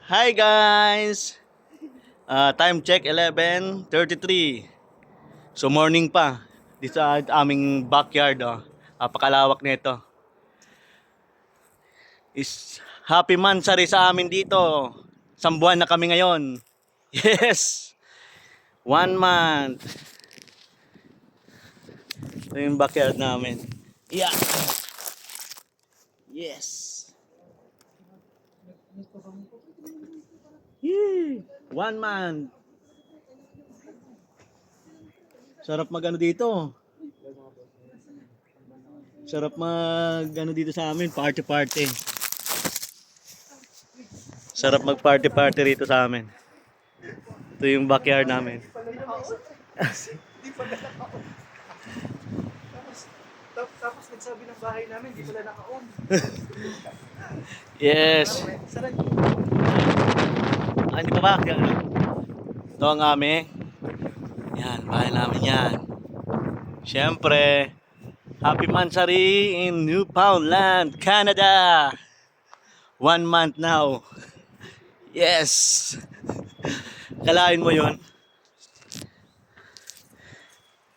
Hi guys! Time check 11:33. So morning pa. Dito sa aming backyard. Napakalawak nito. Is happy Mansari sa amin dito. Isang buwan na kami ngayon. Yes! 1 month. Ito yung backyard namin. Yeah! Yes! Yee! 1 month. Sarap magano dito. Sarap magano dito sa amin, party. Sarap mag-party rito sa amin. Ito yung backyard namin. Tapos nagsabi ng bahay namin, di pala naka-on. Yes. Hindi pa ba? Ito ang aming. Yan, bahay namin yan. Siyempre, happy Mansari in Newfoundland, Canada. 1 month now. Yes. Kalain mo yun.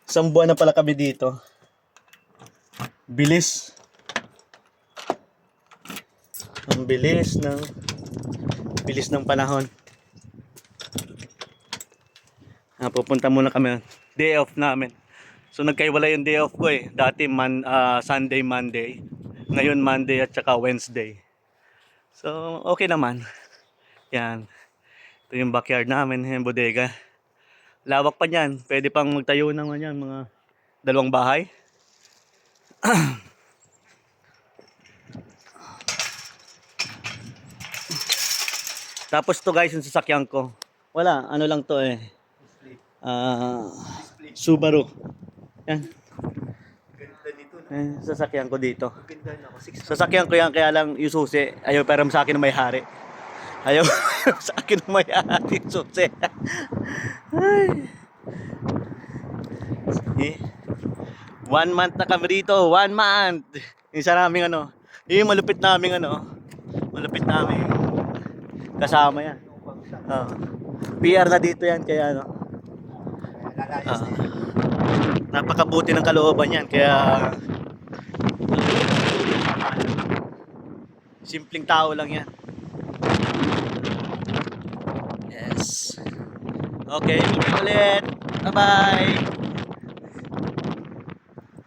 Isang buwan na pala kami dito. Bilis. Ang bilis ng panahon. Pupunta muna kami. Day off namin. So nagkaiwala yung day off ko eh. Dati Sunday, Monday. Ngayon Monday at saka Wednesday. So okay naman. Yan. Ito yung backyard namin, yung bodega. Lawak pa niyan. Pwede pang magtayo naman yan, mga 2 bahay. Tapos to guys, yung sasakyan ko. Wala, ano lang to eh. Subaru. Yan. Ganda nito, no? Sasakyan ko dito. Ganda na ako. Sasakyan ko yan, kaya lang yung susi. Ayaw pero sa akin na may hari. Ayaw sa akin na may hari yung susi. Ay. 1 month na kami dito. 1 month. Isa naming ano. Yung malupit naming kasama yan. PR na dito yan, kaya ano. Napakabuti ng kalooban yan, kaya simpleng tao lang yan. Yes. Okay, ulit. Bye bye.